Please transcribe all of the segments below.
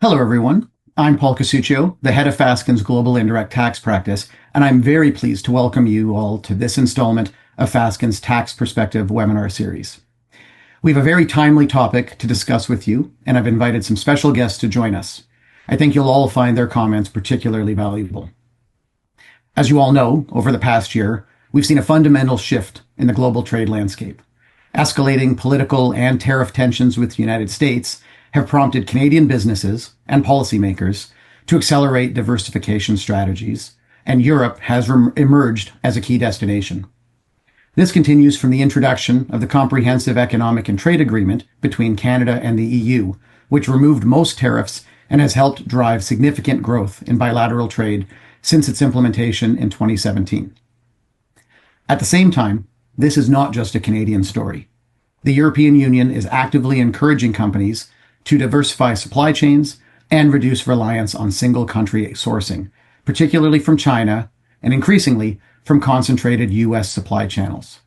Hello, everyone. I'm Paul Casuccio, the head of Fasken's Global Indirect Tax Practice, and I'm very pleased to welcome you all to this installment of Fasken's Tax Perspective webinar series. We have a very timely topic to discuss with you, and I've invited some special guests to join us. I think you'll all find their comments particularly valuable. As you all know, over the past year, we've seen a fundamental shift in the global trade landscape. Escalating political and tariff tensions with the United States have prompted Canadian businesses and policymakers to accelerate diversification strategies, and Europe has emerged as a key destination. This continues from the introduction of the Comprehensive Economic and Trade Agreement between Canada and the EU, which removed most tariffs and has helped drive significant growth in bilateral trade since its implementation in 2017. At the same time, this is not just a Canadian story. The European Union is actively encouraging companies to diversify supply chains and reduce reliance on single country sourcing, particularly from China and increasingly from concentrated US supply channels.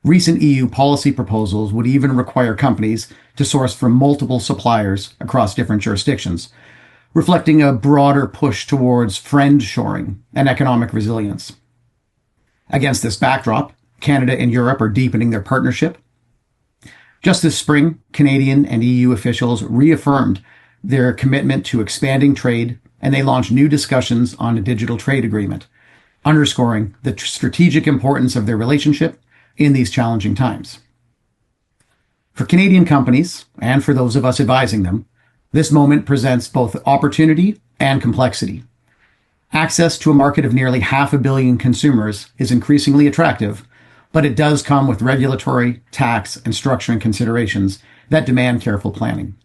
Recent EU policy proposals would even require companies to source from multiple suppliers across different jurisdictions, reflecting a broader push towards friend-shoring and economic resilience. Against this backdrop, Canada and Europe are deepening their partnership. Just this spring, Canadian and EU officials reaffirmed their commitment to expanding trade, and they launched new discussions on a digital trade agreement, underscoring the strategic importance of their relationship in these challenging times. For Canadian companies, and for those of us advising them, this moment presents both opportunity and complexity. Access to a market of nearly 500 million consumers is increasingly attractive, but it does come with regulatory, tax, and structuring considerations that demand careful planning.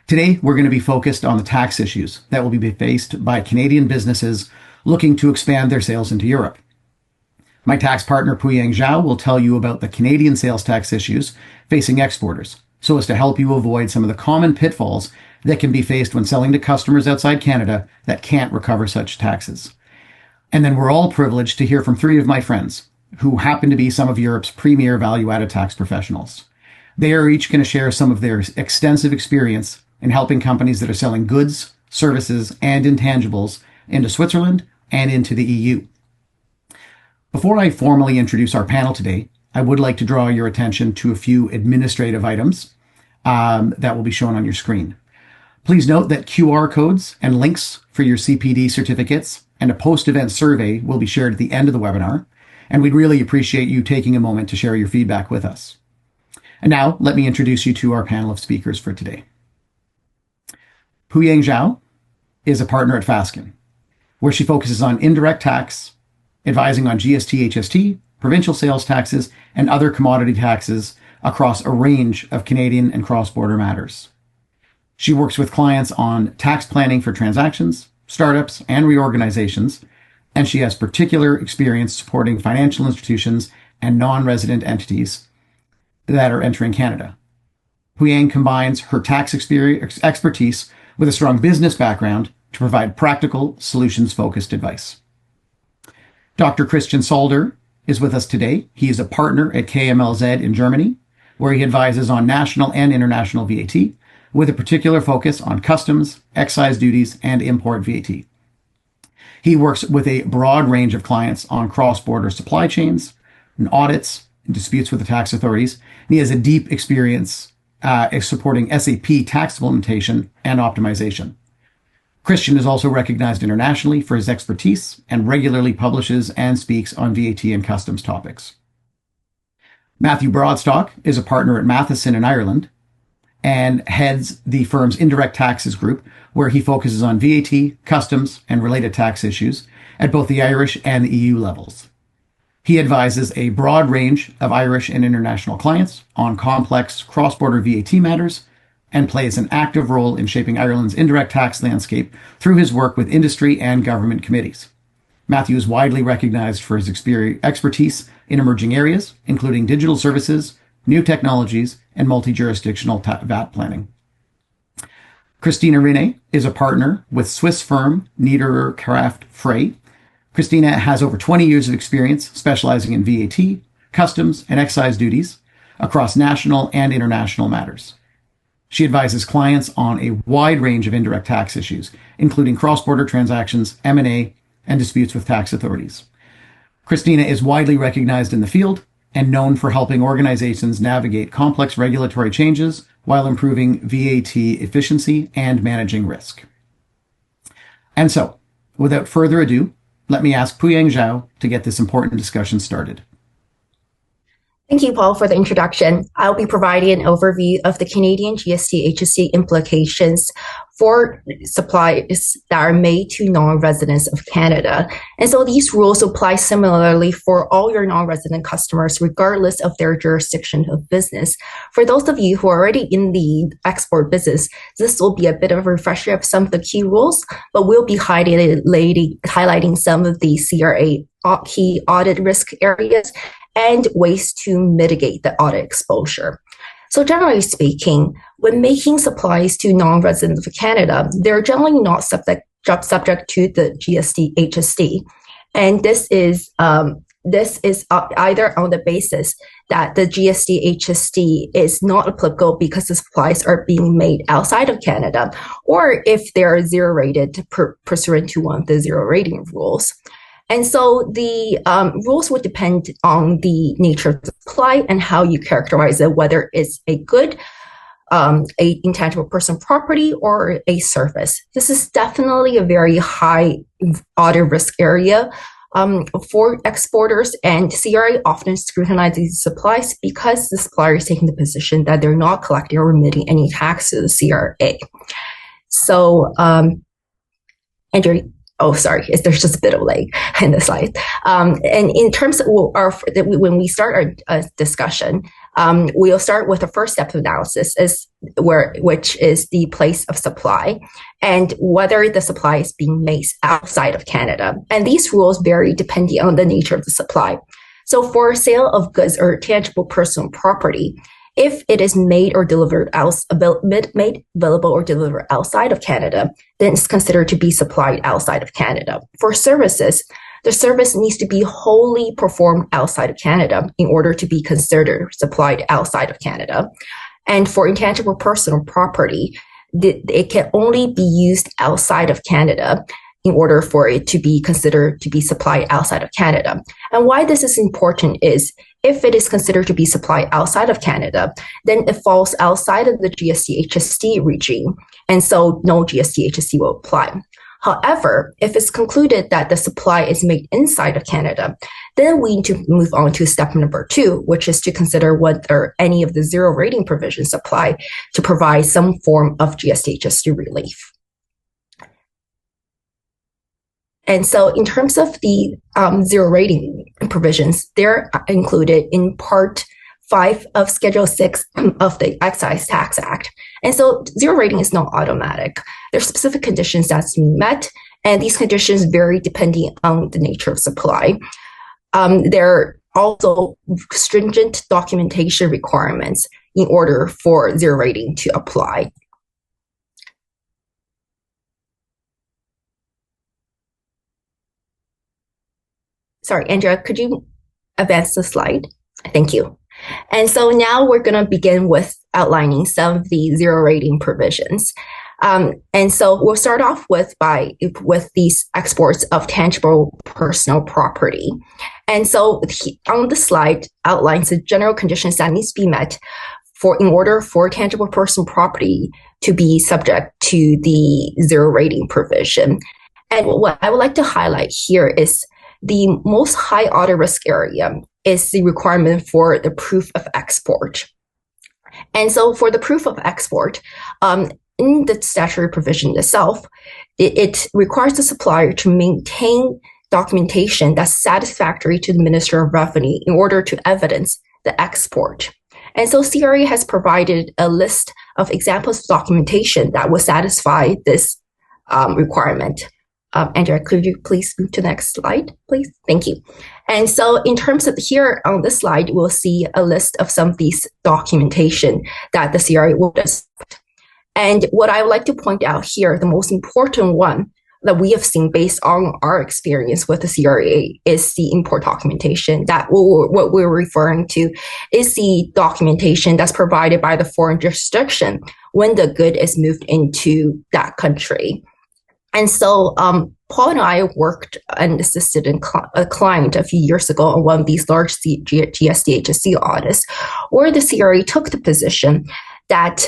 Today, we're going to be focused on the tax issues that will be faced by Canadian businesses looking to expand their sales into Europe. My tax partner, Puyang Zhao, will tell you about the Canadian sales tax issues facing exporters, so as to help you avoid some of the common pitfalls that can be faced when selling to customers outside Canada that can't recover such taxes. And then we're all privileged to hear from three of my friends, who happen to be some of Europe's premier value-added tax professionals. They are each going to share some of their extensive experience in helping companies that are selling goods, services, and intangibles into Switzerland and into the EU. Before I formally introduce our panel today, I would like to draw your attention to a few administrative items that will be shown on your screen. Please note that QR codes and links for your CPD certificates and a post-event survey will be shared at the end of the webinar, and we'd really appreciate you taking a moment to share your feedback with us. And now, let me introduce you to our panel of speakers for today. Puyang Zhao is a partner at Fasken, where she focuses on indirect tax, advising on GST HST, provincial sales taxes, and other commodity taxes across a range of Canadian and cross-border matters. She works with clients on tax planning for transactions, startups, and reorganizations, and she has particular experience supporting financial institutions and non-resident entities that are entering Canada. Puyang combines her tax expertise with a strong business background to provide practical, solutions-focused advice. Dr. Christian Salder is with us today. He is a partner at KMLZ in Germany, where he advises on national and international VAT, with a particular focus on customs, excise duties, and import VAT. He works with a broad range of clients on cross-border supply chains and audits and disputes with the tax authorities. And he has a deep experience supporting SAP tax implementation and optimization. Christian is also recognized internationally for his expertise and regularly publishes and speaks on VAT and customs topics. Matthew Broadstock is a partner at Matheson in Ireland and heads the firm's indirect taxes group, where he focuses on VAT, customs, and related tax issues at both the Irish and the EU levels. He advises a broad range of Irish and international clients on complex cross-border VAT matters and plays an active role in shaping Ireland's indirect tax landscape through his work with industry and government committees. Matthew is widely recognized for his expertise in emerging areas, including digital services, new technologies, and multi-jurisdictional VAT planning. Christina Rinne is a partner with Swiss firm Niederer, Kraft, Frey. Christina has over 20 years of experience specializing in VAT, customs, and excise duties across national and international matters. She advises clients on a wide range of indirect tax issues, including cross-border transactions, M&A, and disputes with tax authorities. Christina is widely recognized in the field and known for helping organizations navigate complex regulatory changes while improving VAT efficiency and managing risk. And so, without further ado, let me ask Puyang Zhao to get this important discussion started. Thank you, Paul, for the introduction. I'll be providing an overview of the Canadian GST HST implications for supplies that are made to non-residents of Canada. And so these rules apply similarly for all your non-resident customers, regardless of their jurisdiction of business. For those of you who are already in the export business, this will be a bit of a refresher of some of the key rules, but we'll be highlighting some of the CRA key audit risk areas and ways to mitigate the audit exposure. So generally speaking, when making supplies to non-residents of Canada, they're generally not subject to the GST HST. And this is either on the basis that the GST HST is not applicable because the supplies are being made outside of Canada, or if they're zero rated pursuant to one of the zero rating rules. And so the rules would depend on the nature of the supply and how you characterize it, whether it's a good, a intangible person property, or a service. This is definitely a very high audit risk area for exporters, and CRA often scrutinizes these supplies because the supplier is taking the position that they're not collecting or remitting any tax to the CRA. So, Andrew, oh, sorry, there's just a bit of lag in the slide. And in terms of when we start our discussion, we'll start with the first step of analysis, which is the place of supply and whether the supply is being made outside of Canada. And these rules vary depending on the nature of the supply. So for sale of goods or tangible personal property, if it is made or delivered made available or delivered outside of Canada, then it's considered to be supplied outside of Canada. For services, the service needs to be wholly performed outside of Canada in order to be considered supplied outside of Canada. And for intangible personal property, it can only be used outside of Canada in order for it to be considered to be supplied outside of Canada. And why this is important is if it is considered to be supplied outside of Canada, then it falls outside of the GST HST regime, and so no GST HST will apply. However, if it's concluded that the supply is made inside of Canada, then we need to move on to step number 2, which is to consider whether any of the zero rating provisions apply to provide some form of GST HST relief. And so in terms of the zero rating provisions, they're included in Part 5 of Schedule 6 of the Excise Tax Act. And so zero rating is not automatic. There are specific conditions that's being met, and these conditions vary depending on the nature of supply. There are also stringent documentation requirements in order for zero rating to apply. Sorry, Andrea, could you advance the slide? Thank you. And so now we're going to begin with outlining some of the zero rating provisions. And so we'll start off with these exports of tangible personal property. And so on the slide outlines the general conditions that needs to be met in order for tangible personal property to be subject to the zero rating provision. And what I would like to highlight here is the most high audit risk area is the requirement for the proof of export. And so for the proof of export, in the statutory provision itself, it requires the supplier to maintain documentation that's satisfactory to the Minister of Revenue in order to evidence the export. And so CRA has provided a list of examples of documentation that will satisfy this requirement. Andrea, could you please move to the next slide, please? Thank you. And so in terms of here on this slide, we'll see a list of some of these documentation that the CRA will accept. And what I would like to point out here, the most important one that we have seen based on our experience with the CRA is the import documentation. What we're referring to is the documentation that's provided by the foreign jurisdiction when the good is moved into that country. And so Paul and I worked and assisted a client a few years ago on one of these large GST HST audits, where the CRA took the position that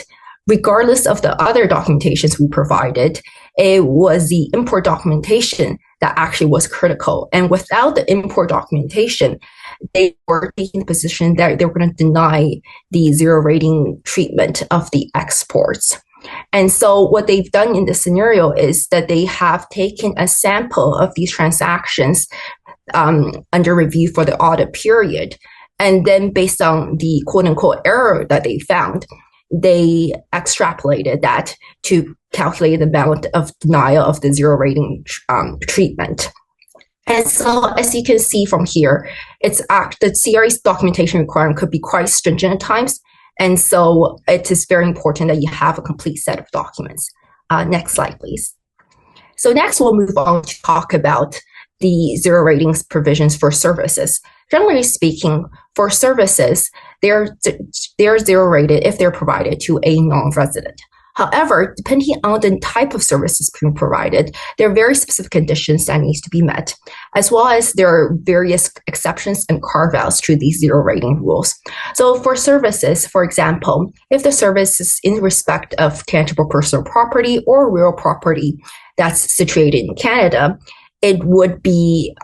regardless of the other documentations we provided, it was the import documentation that actually was critical. And without the import documentation, they were taking the position that they were going to deny the zero rating treatment of the exports. And so what they've done in this scenario is that they have taken a sample of these transactions under review for the audit period. And then based on the quote unquote error that they found, they extrapolated that to calculate the amount of denial of the zero rating treatment. And so, as you can see from here, the CRA's documentation requirement could be quite stringent at times. And so it is very important that you have a complete set of documents. Next slide, please. So next, we'll move on to talk about the zero ratings provisions for services. Generally speaking, for services, they're zero rated if they're provided to a non-resident. However, depending on the type of services being provided, there are very specific conditions that needs to be met, as well as there are various exceptions and carve-outs to these zero rating rules. So for services, for example, if the service is in respect of tangible personal property or real property that's situated in Canada, it would be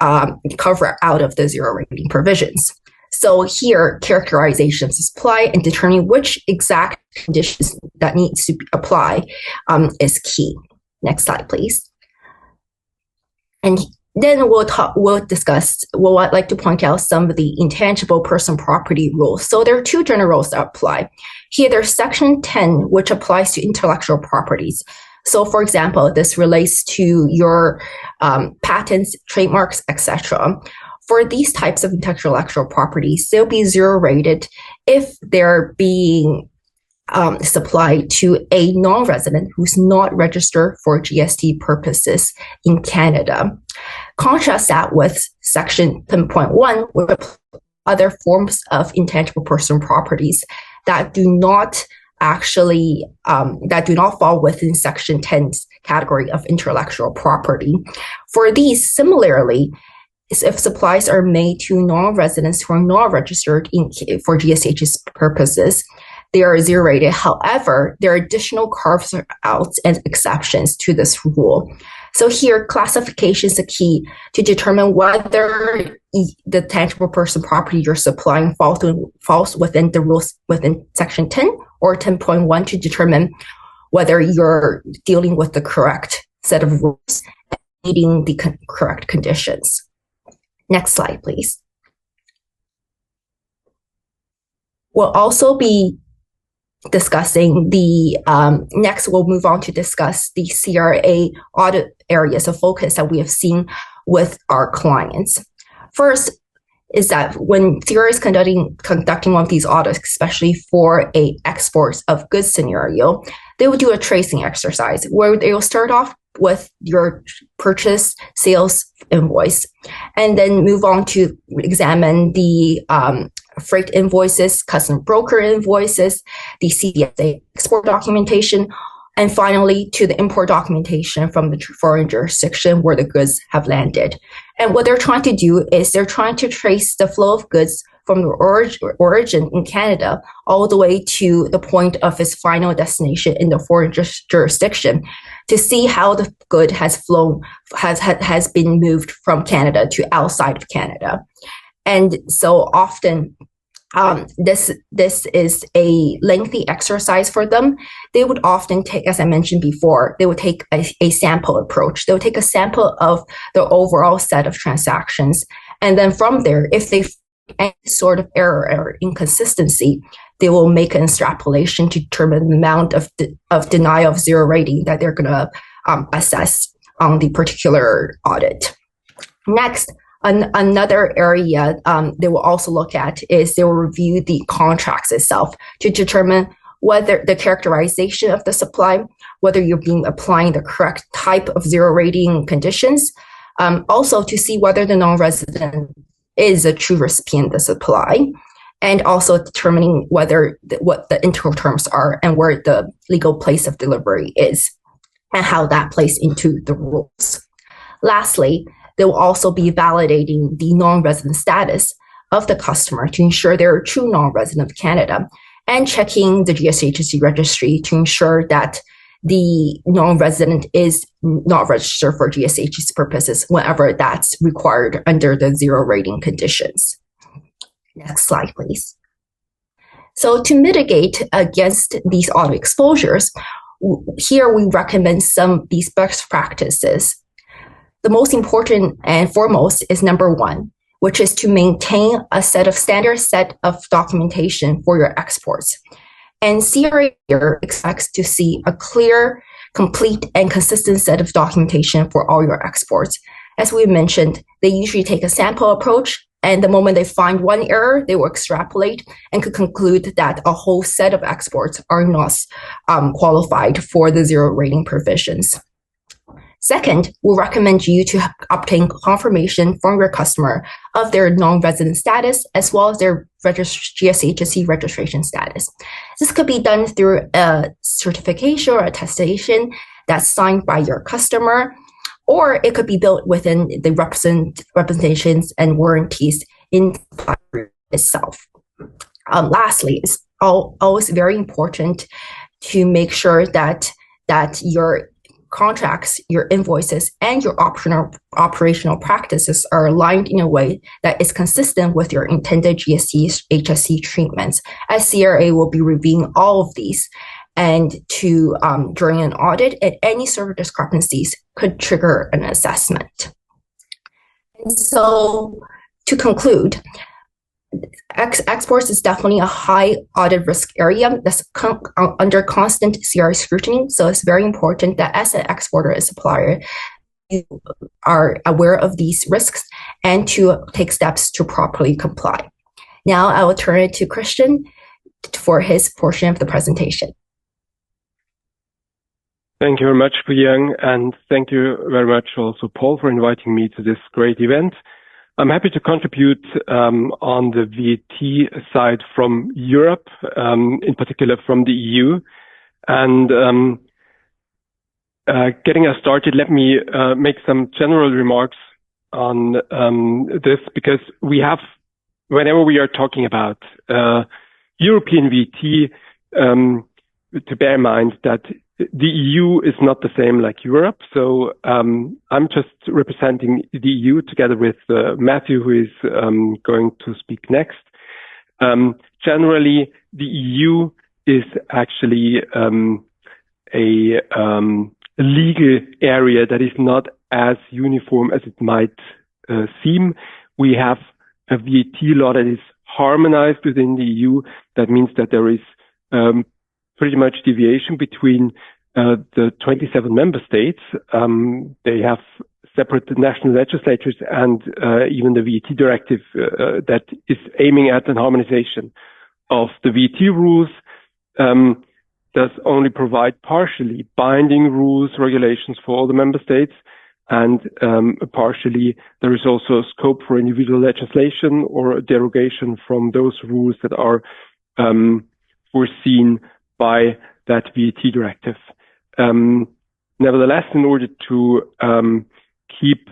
covered out of the zero rating provisions. So here, characterizations apply and determining which exact conditions that needs to apply is key. Next slide, please. And then I'd like to point out some of the intangible personal property rules. So there are two general rules that apply. Here, there's Section 10, which applies to intellectual properties. So, for example, this relates to your patents, trademarks, etc. For these types of intellectual properties, they'll be zero rated if they're being supplied to a non-resident who's not registered for GST purposes in Canada. Contrast that with Section 10.1, with other forms of intangible personal properties that do not fall within Section 10's category of intellectual property. For these, similarly, if supplies are made to non-residents who are not registered for GST HST purposes, they are zero rated. However, there are additional carve-outs and exceptions to this rule. So here, classification is the key to determine whether the tangible personal property you're supplying falls within the rules within Section 10 or 10.1 to determine whether you're dealing with the correct set of rules and meeting the correct conditions. Next slide, please. We'll also be discussing next we'll move on to discuss the CRA audit areas of focus that we have seen with our clients. First is that when CRA is conducting one of these audits, especially for a exports of goods scenario, they will do a tracing exercise where they will start off with your purchase sales invoice and then move on to examine the freight invoices, custom broker invoices, the CDSA export documentation, and finally to the import documentation from the foreign jurisdiction where the goods have landed. And what they're trying to do is they're trying to trace the flow of goods from the origin in Canada all the way to the point of its final destination in the foreign jurisdiction to see how the good has been moved from Canada to outside of Canada. And so often this is a lengthy exercise for them. They would often take, as I mentioned before, they would take a sample approach. They would take a sample of the overall set of transactions. And then from there, if they find any sort of error or inconsistency, they will make an extrapolation to determine the amount of denial of zero rating that they're going to assess on the particular audit. Next, another area they will also look at is they will review the contracts itself to determine whether the characterization of the supply, whether you're applying the correct type of zero rating conditions, also to see whether the non-resident is a true recipient of the supply. and also determining what the Incoterms are and where the legal place of delivery is, and how that plays into the rules. Lastly, they will also be validating the non-resident status of the customer to ensure they're a true non-resident of Canada, and checking the GST HST registry to ensure that the non-resident is not registered for GST HST purposes whenever that's required under the zero rating conditions. Next slide, please. So to mitigate against these auto exposures, here we recommend some of these best practices. The most important and foremost is number one, which is to maintain a standard set of documentation for your exports. And CRA here expects to see a clear, complete, and consistent set of documentation for all your exports. As we mentioned, they usually take a sample approach, and the moment they find one error, they will extrapolate and could conclude that a whole set of exports are not qualified for the zero rating provisions. Second, we recommend you to obtain confirmation from your customer of their non-resident status as well as their GST HST registration status. This could be done through a certification or attestation that's signed by your customer, or it could be built within the representations and warranties in the supplier itself. Lastly, it's always very important to make sure that your contracts, your invoices, and your operational practices are aligned in a way that is consistent with your intended GST HST treatments, as CRA will be reviewing all of these. And during an audit, and any sort of discrepancies could trigger an assessment. And so to conclude, exports is definitely a high audit risk area that's under constant CRA scrutiny. So it's very important that as an exporter and supplier, you are aware of these risks and to take steps to properly comply. Now I will turn it to Christian for his portion of the presentation. Thank you very much, Puyang, and thank you very much also, Paul, for inviting me to this great event. I'm happy to contribute on the VAT side from Europe, in particular from the EU. And getting us started, let me make some general remarks on this, because we have, whenever we are talking about European VAT, to bear in mind that the EU is not the same like Europe. So I'm just representing the EU together with Matthew, who is going to speak next. Generally, the EU is actually a legal area that is not as uniform as it might seem. We have a VAT law that is harmonized within the EU. That means that there is pretty much deviation between the 27 member states. They have separate national legislatures, and even the VAT directive that is aiming at an harmonization of the VAT rules does only provide partially binding rules, regulations for all the member states, and partially there is also scope for individual legislation or a derogation from those rules that are foreseen by that VAT directive. Nevertheless, in order to keep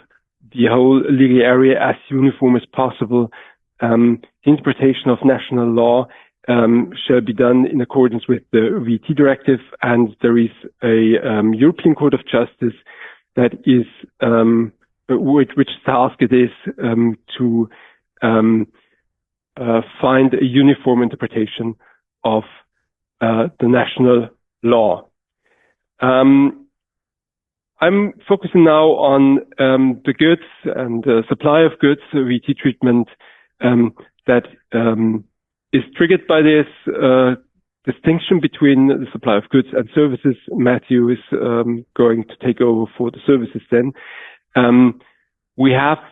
the whole legal area as uniform as possible, the interpretation of national law shall be done in accordance with the VAT directive, and there is a European Court of Justice that is which task it is to find a uniform interpretation of the national law. I'm focusing now on the goods and the supply of goods, VAT treatment that is triggered by this distinction between the supply of goods and services. Matthew is going to take over for the services then. We have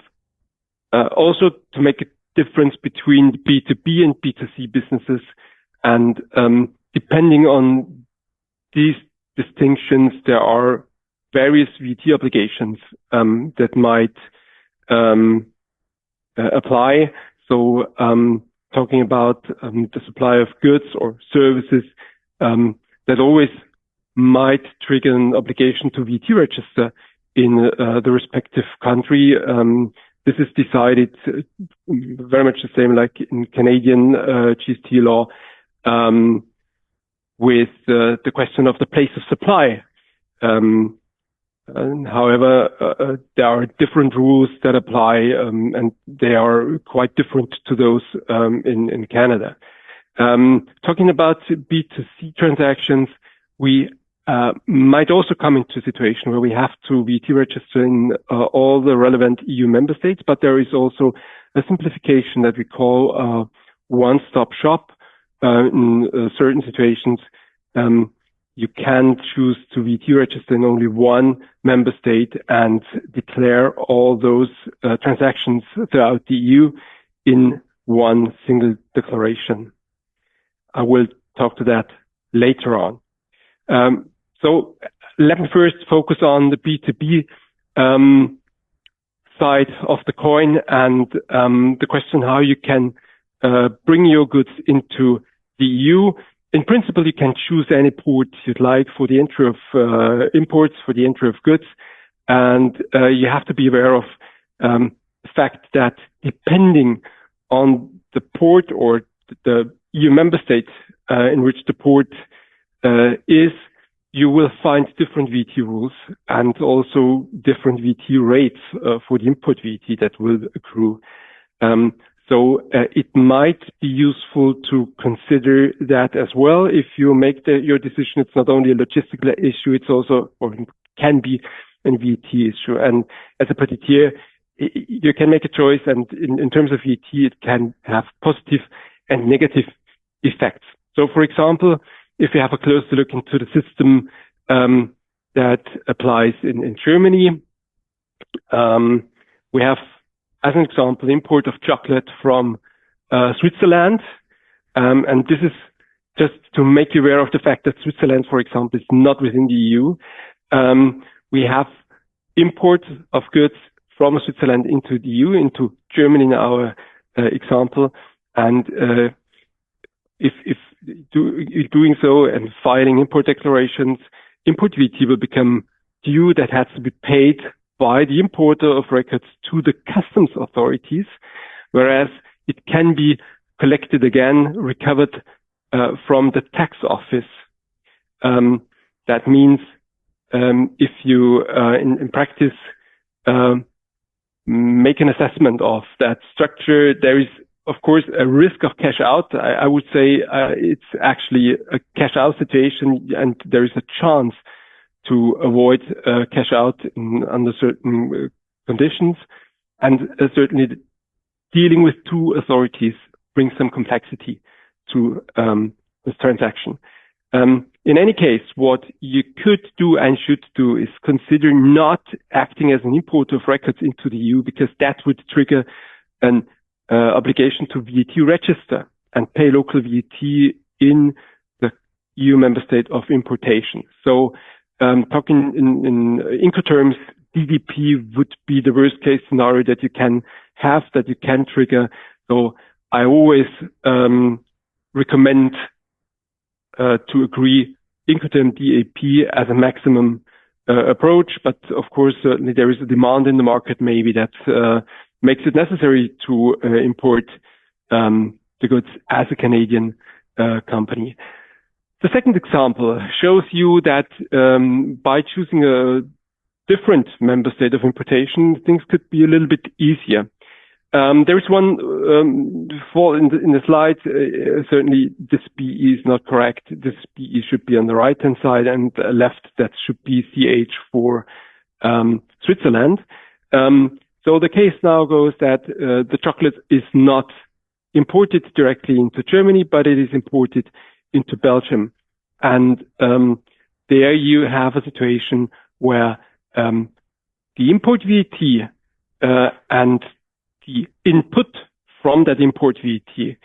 also to make a difference between B2B and B2C businesses, and depending on these distinctions, there are various VAT obligations that might apply. So talking about the supply of goods or services that always might trigger an obligation to VAT register in the respective country. This is decided very much the same like in Canadian GST law with the question of the place of supply. However, there are different rules that apply, and they are quite different to those in Canada. Talking about B2C transactions, we might also come into a situation where we have to VAT register in all the relevant EU member states, but there is also a simplification that we call one-stop shop. In certain situations, you can choose to VAT register in only one member state and declare all those transactions throughout the EU in one single declaration. I will talk to that later on. So let me first focus on the B2B side of the coin and the question how you can bring your goods into the EU. In principle, you can choose any port you'd like for the entry of imports, for the entry of goods, and you have to be aware of the fact that depending on the port or the EU member state in which the port is, you will find different VAT rules and also different VAT rates for the import VAT that will accrue. So it might be useful to consider that as well. If you make your decision, it's not only a logistical issue, it's also, or it can be, a VAT issue. And as a petitioner, you can make a choice, and in terms of VAT, it can have positive and negative effects. So, for example, if you have a closer look into the system that applies in Germany, we have, as an example, import of chocolate from Switzerland. And this is just to make you aware of the fact that Switzerland, for example, is not within the EU. We have import of goods from Switzerland into the EU, into Germany in our example. And if doing so and filing import declarations, import VAT will become due that has to be paid by the importer of records to the customs authorities, whereas it can be collected again, recovered from the tax office. That means if you, in practice, make an assessment of that structure, there is, of course, a risk of cash out. I would say it's actually a cash out situation, and there is a chance to avoid cash out under certain conditions. And certainly dealing with two authorities brings some complexity to this transaction. In any case, what you could do and should do is consider not acting as an importer of records into the EU, because that would trigger an obligation to VAT register and pay local VAT in the EU member state of importation. So talking in Incoterms, DDP would be the worst case scenario that you can have, that you can trigger. So I always recommend to agree Incoterm DAP as a maximum approach, but of course certainly there is a demand in the market maybe that makes it necessary to import the goods as a Canadian company. The second example shows you that by choosing a different member state of importation, things could be a little bit easier. There is one fall in the slide. Certainly, this BE is not correct. This BE should be on the right-hand side, and left that should be CH for Switzerland. So the case now goes that the chocolate is not imported directly into Germany, but it is imported into Belgium. And there you have a situation where the import VAT and the input from that import VAT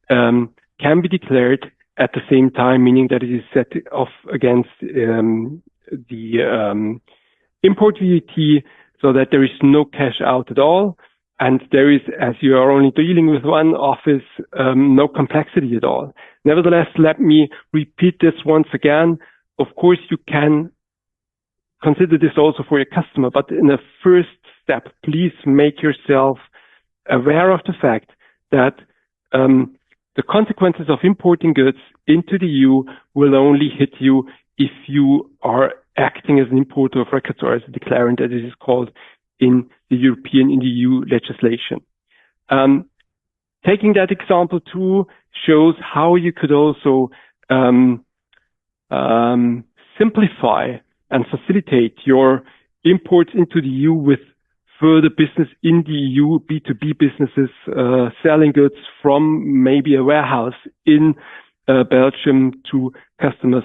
can be declared at the same time, meaning that it is set off against the import VAT, so that there is no cash out at all. And there is, as you are only dealing with one office, no complexity at all. Nevertheless, let me repeat this once again. Of course, you can consider this also for your customer, but in the first step, please make yourself aware of the fact that the consequences of importing goods into the EU will only hit you if you are acting as an importer of records or as a declarant, as it is called in the EU legislation. Taking that example too shows how you could also simplify and facilitate your imports into the EU with further business in the EU, B2B businesses selling goods from maybe a warehouse in Belgium to customers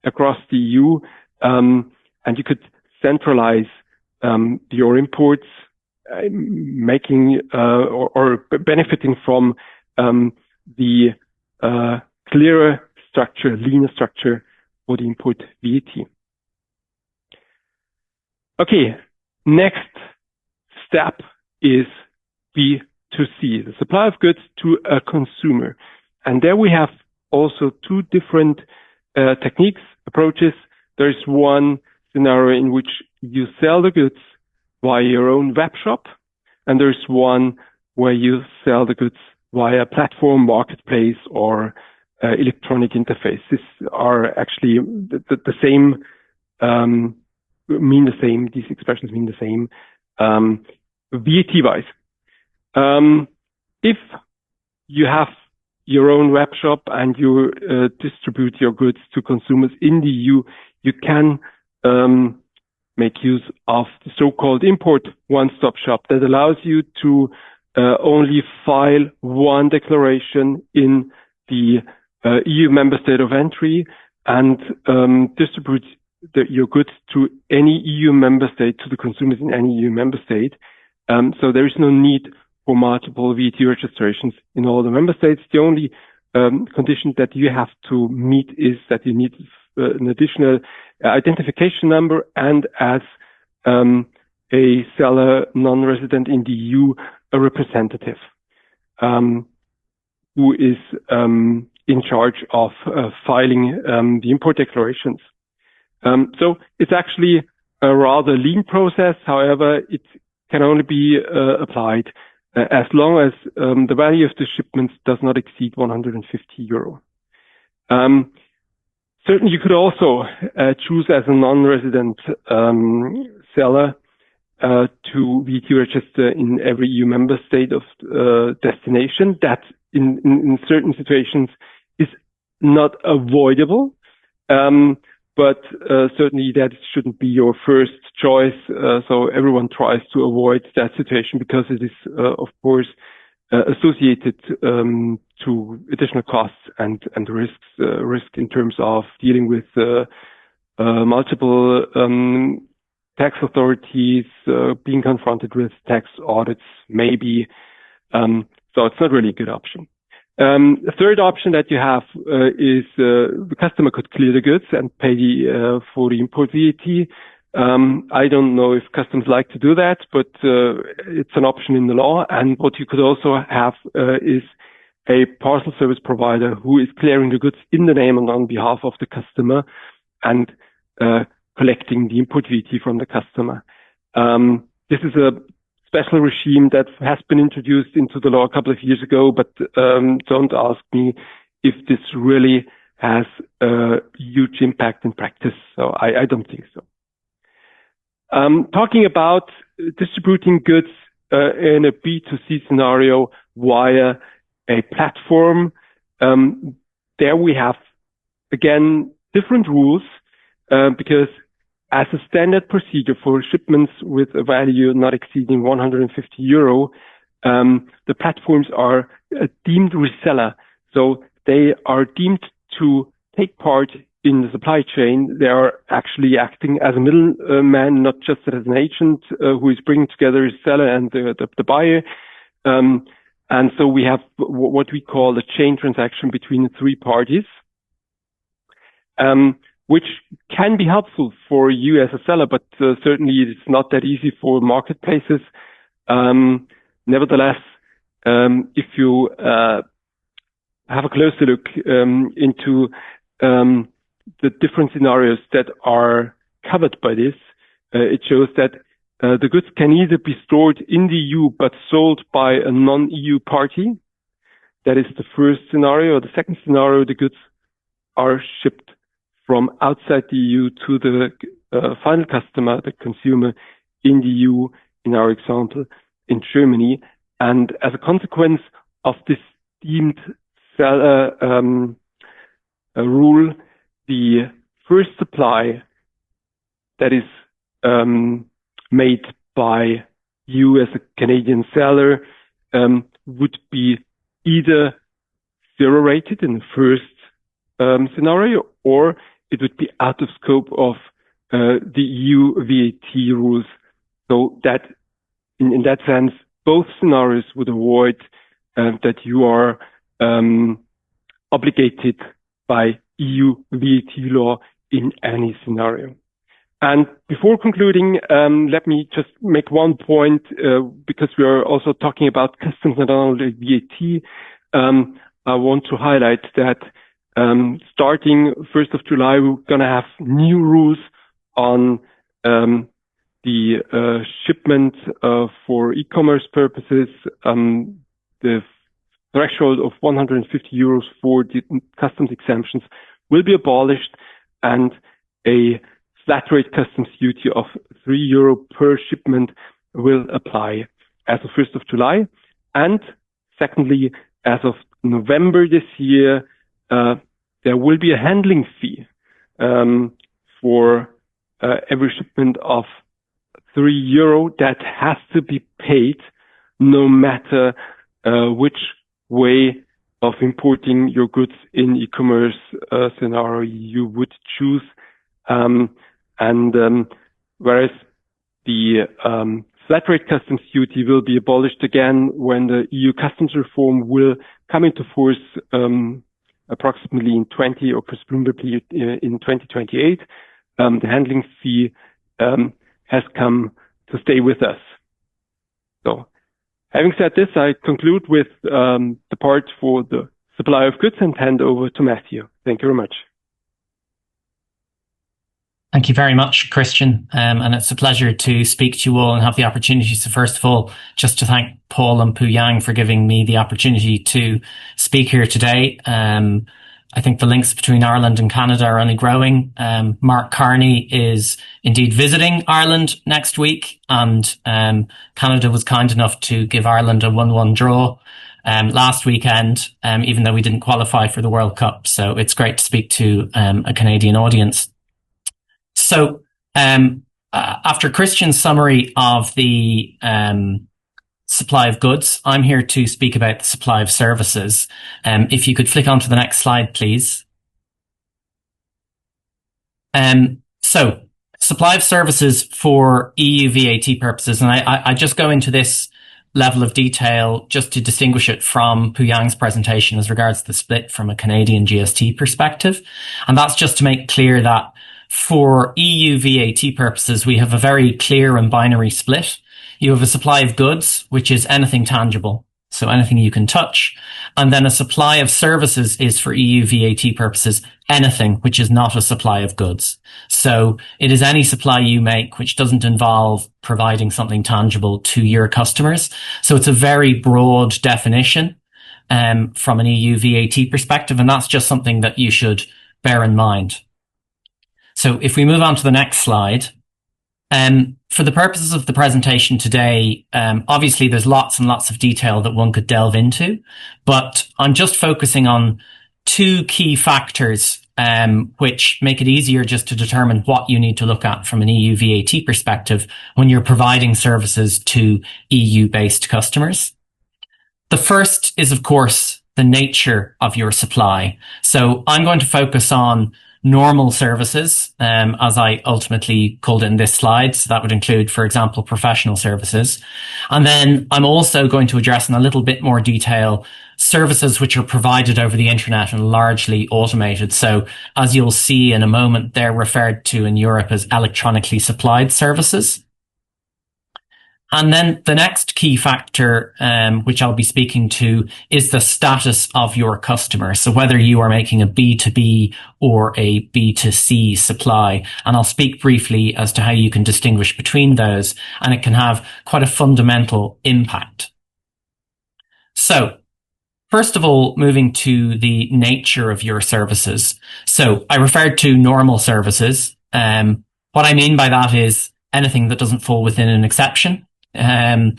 across the EU. And you could centralize your imports, making or benefiting from the clearer structure, leaner structure for the import VAT. Okay, next step is B2C, the supply of goods to a consumer. And there we have also two different techniques, approaches. There's one scenario in which you sell the goods via your own web shop, and there's one where you sell the goods via platform, marketplace, or electronic interface. These are actually the same, mean the same, these expressions mean the same, VAT-wise. If you have your own web shop and you distribute your goods to consumers in the EU, you can make use of the so-called import one-stop shop that allows you to only file one declaration in the EU member state of entry and distribute your goods to any EU member state, to the consumers in any EU member state. So there is no need for multiple VAT registrations in all the member states. The only condition that you have to meet is that you need an additional identification number, and as a seller non-resident in the EU, a representative who is in charge of filing the import declarations. So it's actually a rather lean process. However, it can only be applied as long as the value of the shipments does not exceed 150 euro. Certainly, you could also choose as a non-resident seller to VAT register in every EU member state of destination. That in certain situations is not avoidable, but certainly that shouldn't be your first choice. So everyone tries to avoid that situation because it is, of course, associated to additional costs and risks, risk in terms of dealing with multiple tax authorities, being confronted with tax audits, maybe. So it's not really a good option. The third option that you have is the customer could clear the goods and pay for the import VAT. I don't know if customs like to do that, but it's an option in the law. And what you could also have is a parcel service provider who is clearing the goods in the name and on behalf of the customer and collecting the import VAT from the customer. This is a special regime that has been introduced into the law a couple of years ago, but don't ask me if this really has a huge impact in practice. So I don't think so. Talking about distributing goods in a B2C scenario via a platform, there we have, again, different rules, because as a standard procedure for shipments with a value not exceeding 150 euro, the platforms are deemed reseller. So they are deemed to take part in the supply chain. They are actually acting as a middleman, not just as an agent who is bringing together the seller and the buyer. And so we have what we call a chain transaction between the three parties, which can be helpful for you as a seller, but certainly it's not that easy for marketplaces. Nevertheless, if you have a closer look into the different scenarios that are covered by this, it shows that the goods can either be stored in the EU but sold by a non-EU party. That is the first scenario. The second scenario, the goods are shipped from outside the EU to the final customer, the consumer in the EU, in our example, in Germany. And as a consequence of this deemed rule, the first supply that is made by you as a Canadian seller would be either zero rated in the first scenario, or it would be out of scope of the EU VAT rules. So that in that sense, both scenarios would avoid that you are obligated by EU VAT law in any scenario. And before concluding, let me just make one point, because we are also talking about customs and not only VAT. I want to highlight that starting 1st of July, we're going to have new rules on the shipment for e-commerce purposes. The threshold of 150 euros for the customs exemptions will be abolished, and a flat rate customs duty of €3 per shipment will apply as of 1st of July. And secondly, as of November this year, there will be a handling fee for every shipment of €3 that has to be paid no matter which way of importing your goods in e-commerce scenario you would choose. Whereas the flat rate customs duty will be abolished again when the EU customs reform will come into force approximately in 20 or presumably in 2028. The handling fee has come to stay with us. So, having said this, I conclude with the part for the supply of goods and hand over to Matthew. Thank you very much. Thank you very much, Christian. And it's a pleasure to speak to you all and have the opportunity. So first of all, just to thank Paul and Puyang for giving me the opportunity to speak here today. I think the links between Ireland and Canada are only growing. Mark Carney is indeed visiting Ireland next week, and Canada was kind enough to give Ireland a 1-1 draw last weekend, even though we didn't qualify for the World Cup. So it's great to speak to a Canadian audience. So after Christian's summary of the supply of goods, I'm here to speak about the supply of services. If you could flick on to the next slide, please. So supply of services for EU VAT purposes, and I just go into this level of detail just to distinguish it from Puyang's presentation as regards the split from a Canadian GST perspective. And that's just to make clear that for EU VAT purposes, we have a very clear and binary split. You have a supply of goods, which is anything tangible, so anything you can touch. And then a supply of services is for EU VAT purposes, anything which is not a supply of goods. So it is any supply you make which doesn't involve providing something tangible to your customers. So it's a very broad definition from an EU VAT perspective, and that's just something that you should bear in mind. So if we move on to the next slide, for the purposes of the presentation today, obviously there's lots and lots of detail that one could delve into, but I'm just focusing on two key factors which make it easier just to determine what you need to look at from an EU VAT perspective when you're providing services to EU-based customers. The first is, of course, the nature of your supply. So I'm going to focus on normal services, as I ultimately called it in this slide. So that would include, for example, professional services. And then I'm also going to address in a little bit more detail services which are provided over the internet and largely automated. So as you'll see in a moment, they're referred to in Europe as electronically supplied services. And then the next key factor, which I'll be speaking to, is the status of your customer. So whether you are making a B2B or a B2C supply. And I'll speak briefly as to how you can distinguish between those, and it can have quite a fundamental impact. So first of all, moving to the nature of your services. So I referred to normal services. What I mean by that is anything that doesn't fall within an exception. I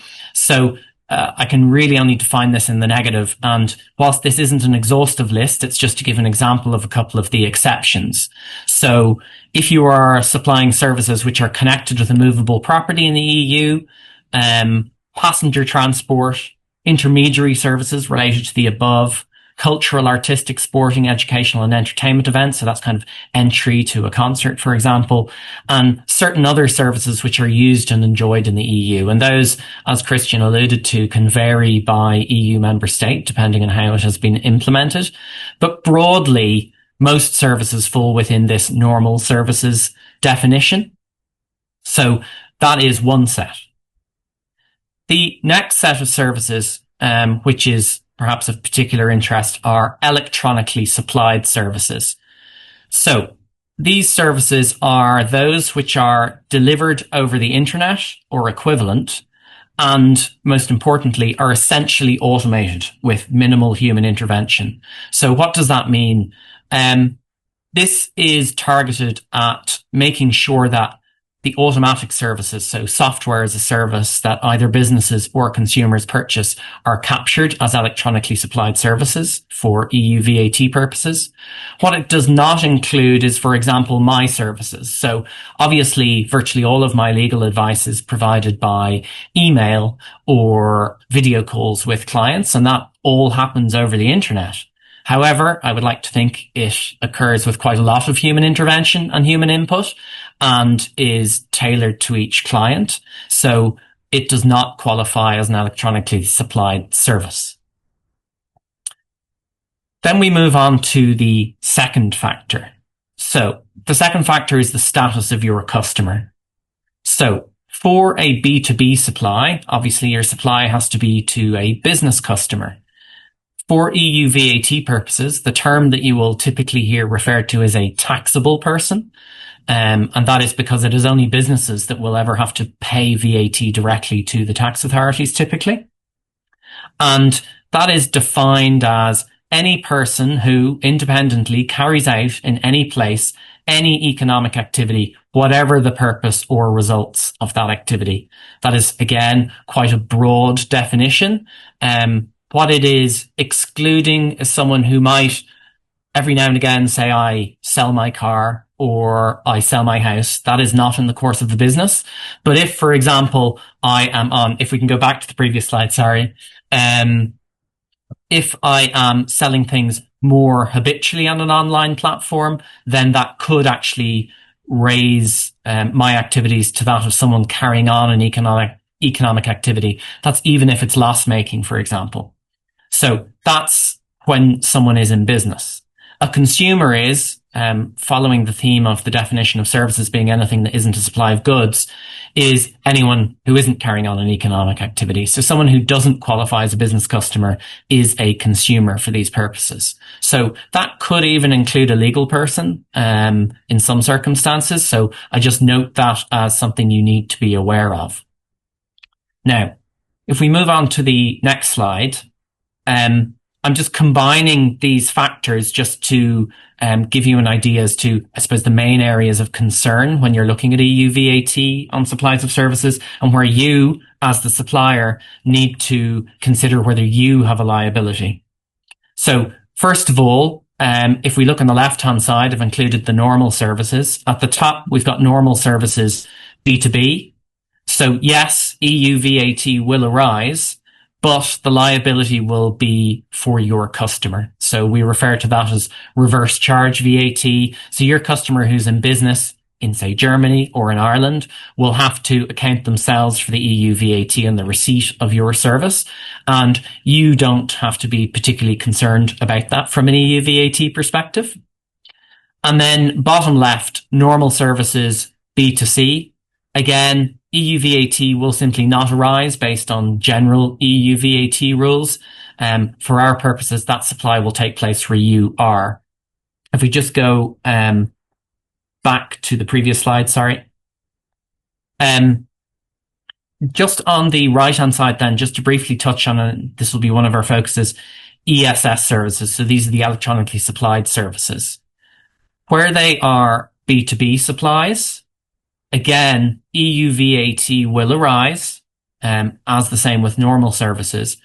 can really only define this in the negative. And whilst this isn't an exhaustive list, it's just to give an example of a couple of the exceptions. So if you are supplying services which are connected with a movable property in the EU, passenger transport, intermediary services related to the above, cultural, artistic, sporting, educational and entertainment events. So that's kind of entry to a concert, for example, and certain other services which are used and enjoyed in the EU. And those, as Christian alluded to, can vary by EU member state, depending on how it has been implemented. But broadly, most services fall within this normal services definition. So that is one set. The next set of services, which is perhaps of particular interest, are electronically supplied services. So these services are those which are delivered over the internet or equivalent, and most importantly, are essentially automated with minimal human intervention. So what does that mean? This is targeted at making sure that the automatic services, so software as a service that either businesses or consumers purchase, are captured as electronically supplied services for EU VAT purposes. What it does not include is, for example, my services. So obviously, virtually all of my legal advice is provided by email or video calls with clients, and that all happens over the internet. However, I would like to think it occurs with quite a lot of human intervention and human input and is tailored to each client. So it does not qualify as an electronically supplied service. Then we move on to the second factor. So the second factor is the status of your customer. So for a B2B supply, obviously your supply has to be to a business customer. For EU VAT purposes, the term that you will typically hear referred to as a taxable person. And that is because it is only businesses that will ever have to pay VAT directly to the tax authorities typically. And that is defined as any person who independently carries out in any place any economic activity, whatever the purpose or results of that activity. That is, again, quite a broad definition. What it is excluding is someone who might every now and again say, I sell my car or I sell my house. That is not in the course of the business. But if, for example, if we can go back to the previous slide, sorry. If I am selling things more habitually on an online platform, then that could actually raise my activities to that of someone carrying on an economic activity. That's even if it's loss making, for example. So that's when someone is in business. A consumer is, following the theme of the definition of services being anything that isn't a supply of goods, is anyone who isn't carrying on an economic activity. So someone who doesn't qualify as a business customer is a consumer for these purposes. So that could even include a legal person, in some circumstances. So I just note that as something you need to be aware of. Now, if we move on to the next slide, I'm just combining these factors just to give you an idea as to, I suppose, the main areas of concern when you're looking at EU VAT on supplies of services and where you, as the supplier, need to consider whether you have a liability. So first of all, if we look on the left-hand side, I've included the normal services. At the top, we've got normal services B2B. So yes, EU VAT will arise, but the liability will be for your customer. So we refer to that as reverse charge VAT. So your customer who's in business in, say, Germany or in Ireland will have to account themselves for the EU VAT and the receipt of your service. And you don't have to be particularly concerned about that from an EU VAT perspective. And then bottom left, normal services B2C. Again, EU VAT will simply not arise based on general EU VAT rules. For our purposes, that supply will take place where you are. If we just go back to the previous slide, sorry. Just on the right-hand side then, just to briefly touch on, this will be one of our focuses, ESS services. So these are the electronically supplied services. Where they are B2B supplies, again, EU VAT will arise, as the same with normal services.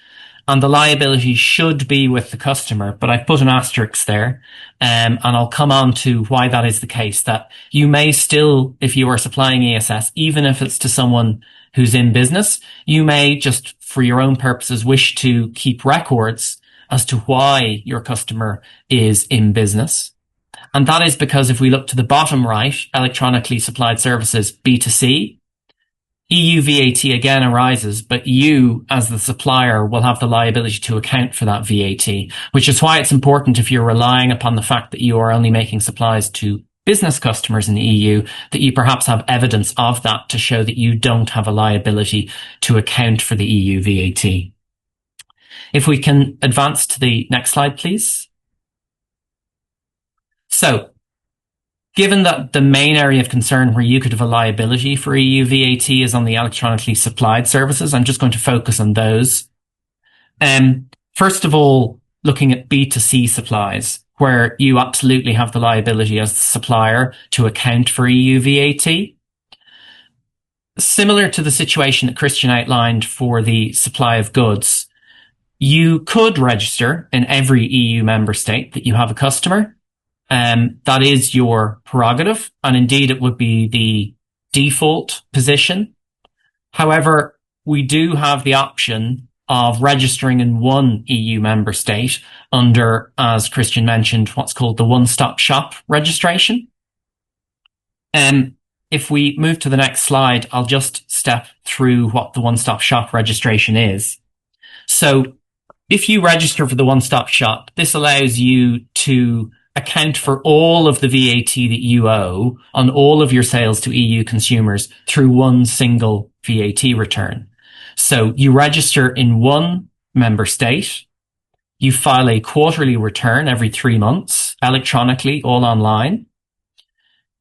And the liability should be with the customer, but I've put an asterisk there, and I'll come on to why that is the case, that you may still, if you are supplying ESS, even if it's to someone who's in business, you may just, for your own purposes, wish to keep records as to why your customer is in business. And that is because if we look to the bottom right, electronically supplied services, B2C, EU VAT again arises, but you as the supplier will have the liability to account for that VAT, which is why it's important, if you're relying upon the fact that you are only making supplies to business customers in the EU, that you perhaps have evidence of that to show that you don't have a liability to account for the EU VAT. If we can advance to the next slide, please. So, given that the main area of concern where you could have a liability for EU VAT is on the electronically supplied services, I'm just going to focus on those. First of all, looking at B2C supplies, where you absolutely have the liability as the supplier to account for EU VAT. Similar to the situation that Christian outlined for the supply of goods, you could register in every EU member state that you have a customer. That is your prerogative, and indeed it would be the default position. However, we do have the option of registering in one EU member state under, as Christian mentioned, what's called the one-stop shop registration. If we move to the next slide, I'll just step through what the one-stop shop registration is. So if you register for the one-stop shop, this allows you to account for all of the VAT that you owe on all of your sales to EU consumers through one single VAT return. So you register in one member state, you file a quarterly return every 3 months, electronically, all online.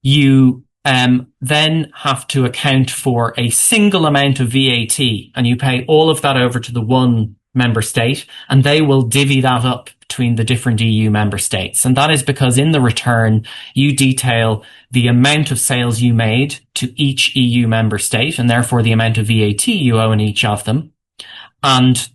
You then have to account for a single amount of VAT, and you pay all of that over to the one member state, and they will divvy that up between the different EU member states. And that is because in the return, you detail the amount of sales you made to each EU member state, and therefore the amount of VAT you owe in each of them. And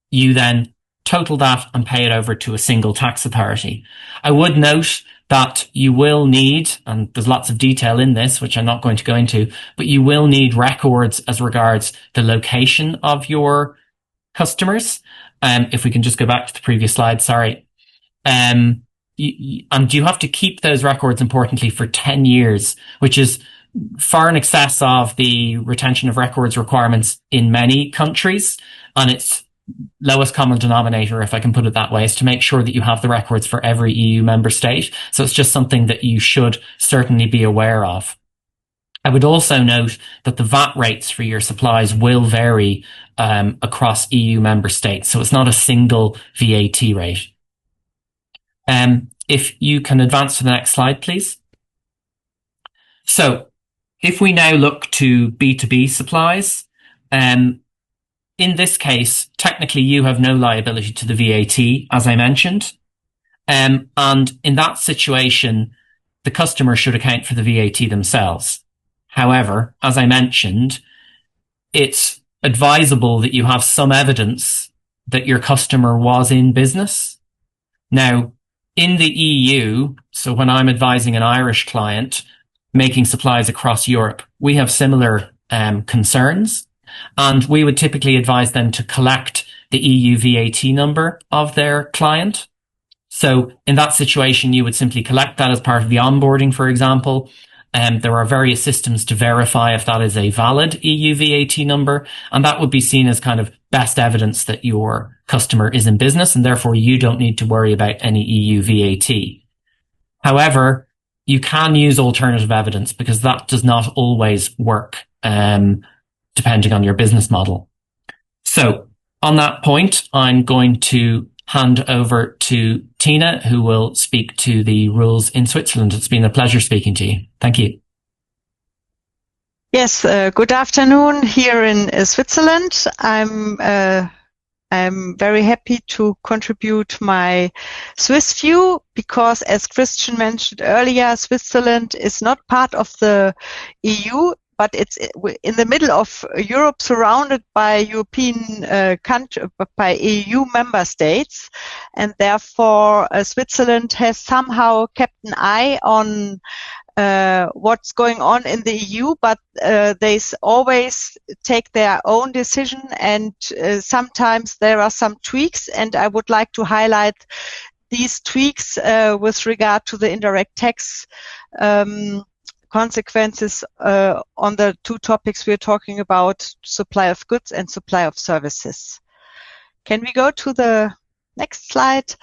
you then total that and pay it over to a single tax authority. I would note that you will need, and there's lots of detail in this, which I'm not going to go into, but you will need records as regards the location of your customers. If we can just go back to the previous slide, sorry. And you have to keep those records, importantly, for 10 years, which is far in excess of the retention of records requirements in many countries. And its lowest common denominator, if I can put it that way, is to make sure that you have the records for every EU member state. So it's just something that you should certainly be aware of. I would also note that the VAT rates for your supplies will vary across EU member states. So it's not a single VAT rate. If you can advance to the next slide, please. So if we now look to B2B supplies, in this case, technically you have no liability to the VAT, as I mentioned. And in that situation, the customer should account for the VAT themselves. However, as I mentioned, it's advisable that you have some evidence that your customer was in business. Now, in the EU, so when I'm advising an Irish client making supplies across Europe, we have similar concerns, and we would typically advise them to collect the EU VAT number of their client. So in that situation, you would simply collect that as part of the onboarding, for example. There are various systems to verify if that is a valid EU VAT number, and that would be seen as kind of best evidence that your customer is in business, and therefore you don't need to worry about any EU VAT. However, you can use alternative evidence because that does not always work. depending on your business model. So on that point, I'm going to hand over to Tina, who will speak to the rules in Switzerland. It's been a pleasure speaking to you. Thank you. Yes, good afternoon here in Switzerland. I'm very happy to contribute my Swiss view because, as Christian mentioned earlier, Switzerland is not part of the EU, but it's in the middle of Europe, surrounded by by EU member states, and therefore Switzerland has somehow kept an eye on what's going on in the EU, but they always take their own decision, and sometimes there are some tweaks, and I would like to highlight these tweaks with regard to the indirect tax consequences on the two topics we're talking about, supply of goods and supply of services. Can we go to the next slide?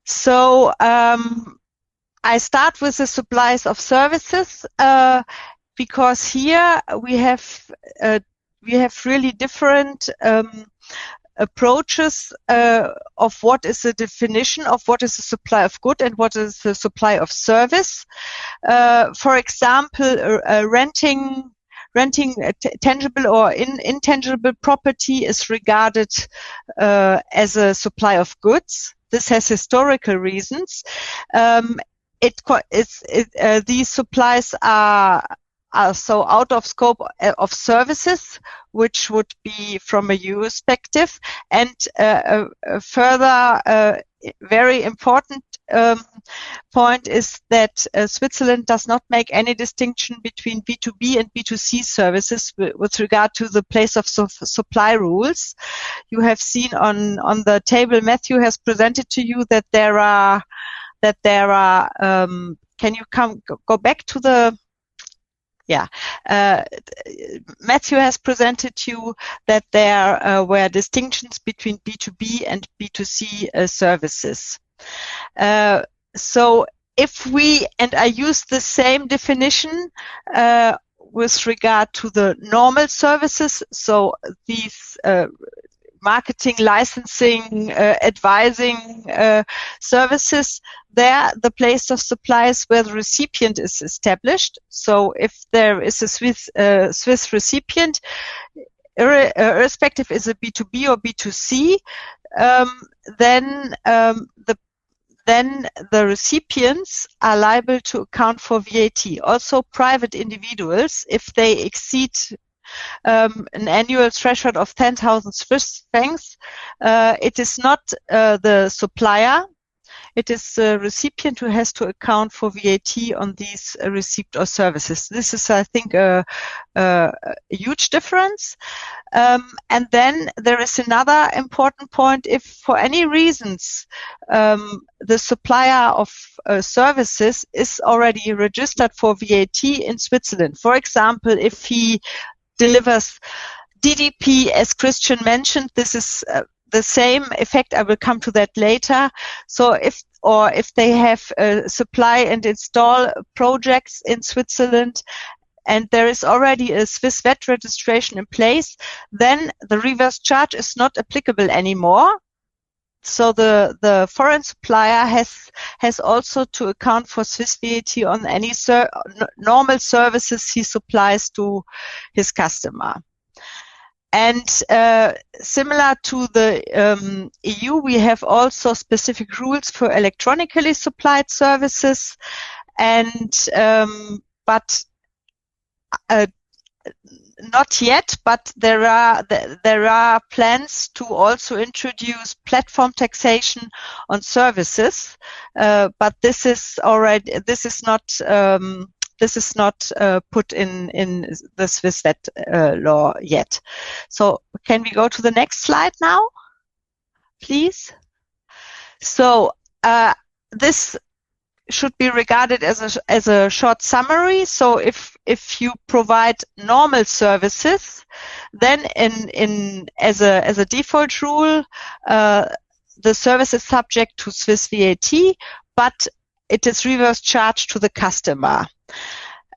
So I start with the supplies of services because here we have really different approaches of what is the definition of what is the supply of good and what is the supply of service. For example, renting tangible or intangible property is regarded as a supply of goods. This has historical reasons. These supplies are so out of scope of services, which would be from a EU perspective. And a further very important point is that Switzerland does not make any distinction between B2B and B2C services with regard to the place of supply rules. You have seen on the table Matthew has presented to you that there are can you go back to the Matthew has presented to you that there were distinctions between B2B and B2C services. So if we, and I use the same definition with regard to the normal services, so these marketing, licensing, advising services, there the place of supply is where the recipient is established. So if there is a Swiss recipient, irrespective is a B2B or B2C, then the recipients are liable to account for VAT. Also, private individuals, if they exceed an annual threshold of 10,000 Swiss francs, it is not the supplier, it is the recipient who has to account for VAT on these received or services. This is, I think, a huge difference. And then there is another important point. If for any reasons the supplier of services is already registered for VAT in Switzerland, for example, if he delivers DDP, as Christian mentioned, this is the same effect. I will come to that later. So if they have supply and install projects in Switzerland, and there is already a Swiss VAT registration in place, then the reverse charge is not applicable anymore. So the foreign supplier has also to account for Swiss VAT on any normal services he supplies to his customer. And similar to the EU, we have also specific rules for electronically supplied services, and but not yet, but there are plans to also introduce platform taxation on services, but this is not put in the Swiss VAT law yet. So can we go to the next slide now, please? So this should be regarded as a short summary. So if you provide normal services, then as a default rule, the service is subject to Swiss VAT, but it is reverse charged to the customer.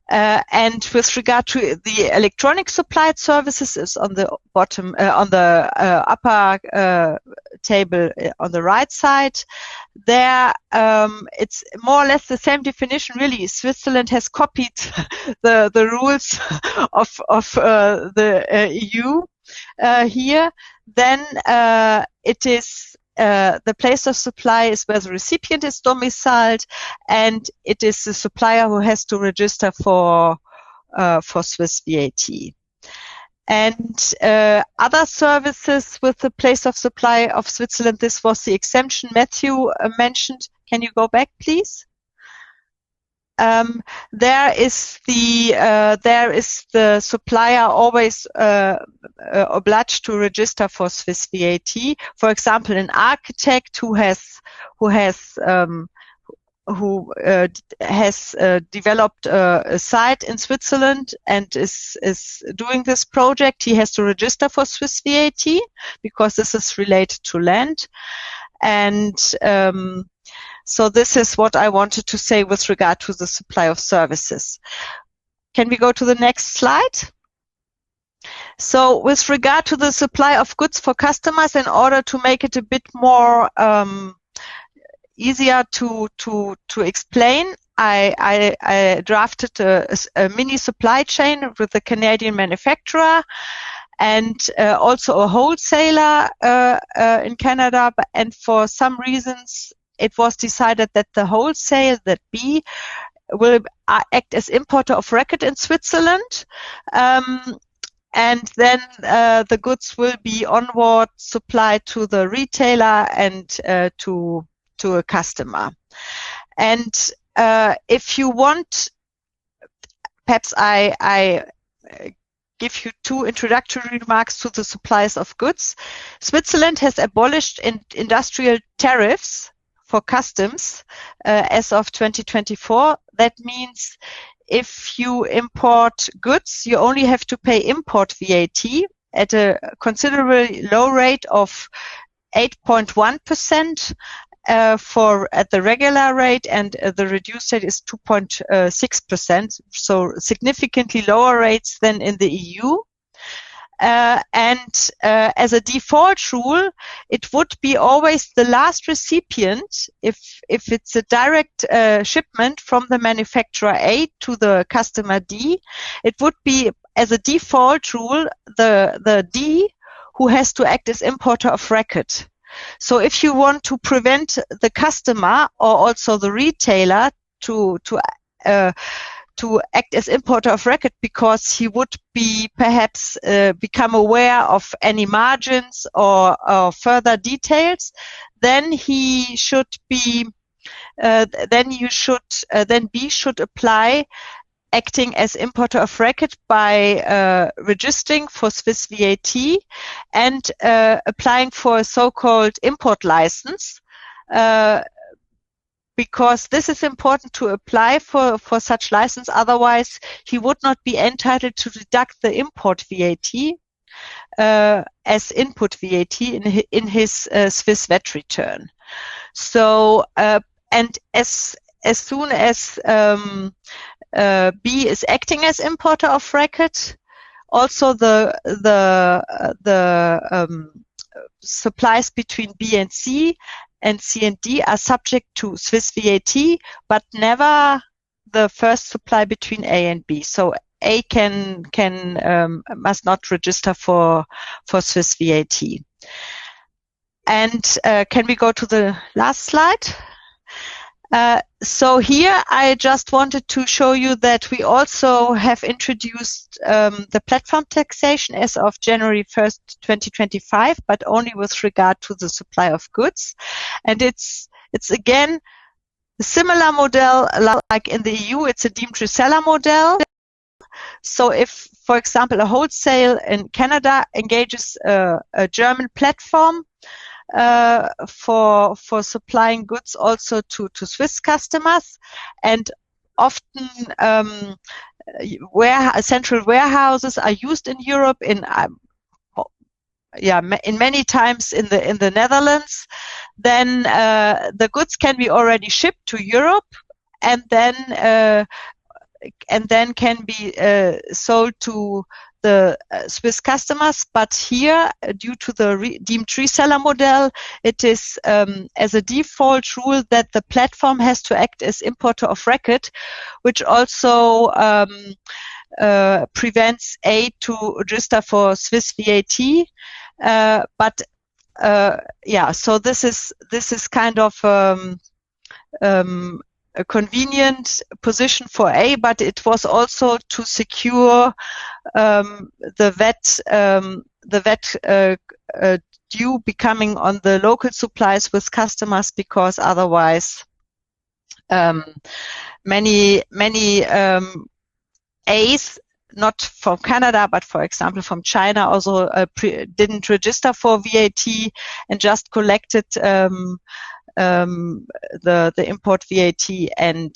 And with regard to the electronic supplied services, is on the bottom, on the upper table on the right side. There, it's more or less the same definition. Really, Switzerland has copied the rules of the EU here. Then it is. The place of supply is where the recipient is domiciled, and it is the supplier who has to register for Swiss VAT. And other services with the place of supply of Switzerland, this was the exemption Matthew mentioned. Can you go back, please? There is the supplier always obliged to register for Swiss VAT. For example, an architect who has developed a site in Switzerland and is doing this project, he has to register for Swiss VAT because this is related to land. And so this is what I wanted to say with regard to the supply of services. Can we go to the next slide? So with regard to the supply of goods for customers, in order to make it a bit more easier to explain, I drafted a mini supply chain with a Canadian manufacturer and also a wholesaler in Canada. And for some reasons, it was decided that the wholesale, that B, will act as importer of record in Switzerland. And then the goods will be onward supplied to the retailer and to a customer. And if you want, perhaps I give you two introductory remarks to the supplies of goods. Switzerland has abolished industrial tariffs for customs as of 2024. That means if you import goods, you only have to pay import VAT at a considerably low rate of 8.1% at the regular rate, and the reduced rate is 2.6%, so significantly lower rates than in the EU. And as a default rule, it would be always the last recipient, if it's a direct shipment from the manufacturer A to the customer D, it would be, as a default rule, the D who has to act as importer of record. So if you want to prevent the customer or also the retailer to act as importer of record because he would be perhaps become aware of any margins or further details, then he should be then B should apply acting as importer of record by registering for Swiss VAT and applying for a so-called import license. Because this is important to apply for such license, otherwise he would not be entitled to deduct the import VAT as input VAT in his Swiss VAT return. So, and as soon as B is acting as importer of record, also the supplies between B and C and D are subject to Swiss VAT, but never the first supply between A and B. So A must not register for Swiss VAT. And can we go to the last slide? So here I just wanted to show you that we also have introduced the platform taxation as of January 1st, 2025, but only with regard to the supply of goods. And it's again a similar model like in the EU. It's a deemed reseller model. So if, for example, a wholesale in Canada engages a German platform for supplying goods also to Swiss customers, and often central warehouses are used in Europe in many times in the Netherlands, then the goods can be already shipped to Europe, and then and then can be sold to the Swiss customers. But here, due to the deemed reseller model, it is as a default rule that the platform has to act as importer of record, which also prevents A to register for Swiss VAT. So this is kind of a convenient position for A, but it was also to secure the VAT due becoming on the local supplies with customers, because otherwise many A's, not from Canada, but for example from China, also didn't register for VAT and just collected the import VAT and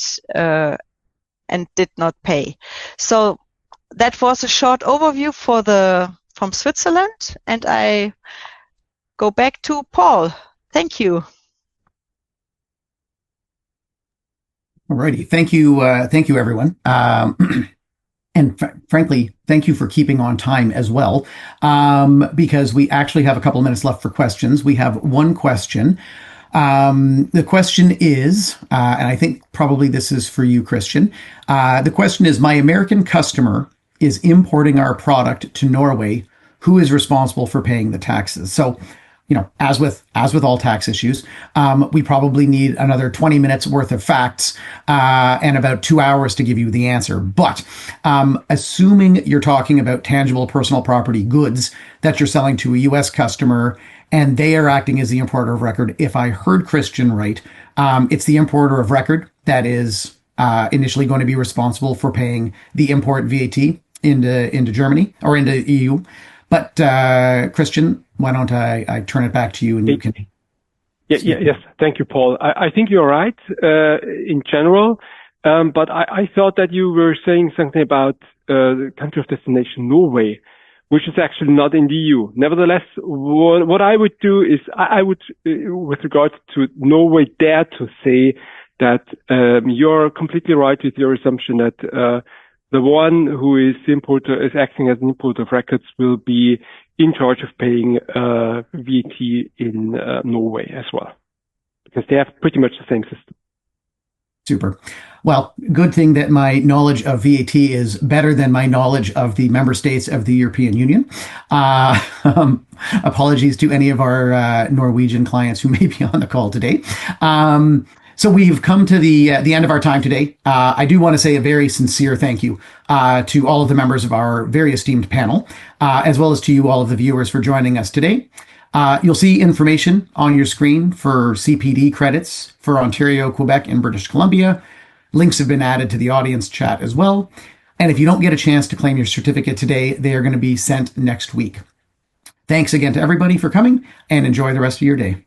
did not pay. So that was a short overview from Switzerland, and I go back to Paul. Thank you. Alrighty, thank you, everyone. And frankly, thank you for keeping on time as well, because we actually have a couple of minutes left for questions. We have one question. The question is, and I think probably this is for you, Christian. The question is, my American customer is importing our product to Norway. Who is responsible for paying the taxes? So, as with all tax issues, we probably need another 20 minutes worth of facts and about 2 hours to give you the answer. But assuming you're talking about tangible personal property goods that you're selling to a U.S. customer and they are acting as the importer of record, if I heard Christian right, it's the importer of record that is initially going to be responsible for paying the import VAT into Germany or into EU. But Christian, why don't I turn it back to you and you can... Yes. Thank you, Paul. I think you're right in general, but I thought that you were saying something about the country of destination, Norway, which is actually not in the EU. Nevertheless, what I would do is I would, with regard to Norway, dare to say that you're completely right with your assumption that the one who is acting as an importer of records will be in charge of paying VAT in Norway as well, because they have pretty much the same system. Super. Well, good thing that my knowledge of VAT is better than my knowledge of the member states of the European Union. Apologies to any of our Norwegian clients who may be on the call today. So we've come to the end of our time today. I do want to say a very sincere thank you to all of the members of our very esteemed panel, as well as to you, all of the viewers, for joining us today. You'll see information on your screen for CPD credits for Ontario, Quebec, and British Columbia. Links have been added to the audience chat as well. And if you don't get a chance to claim your certificate today, they are going to be sent next week. Thanks again to everybody for coming, and enjoy the rest of your day.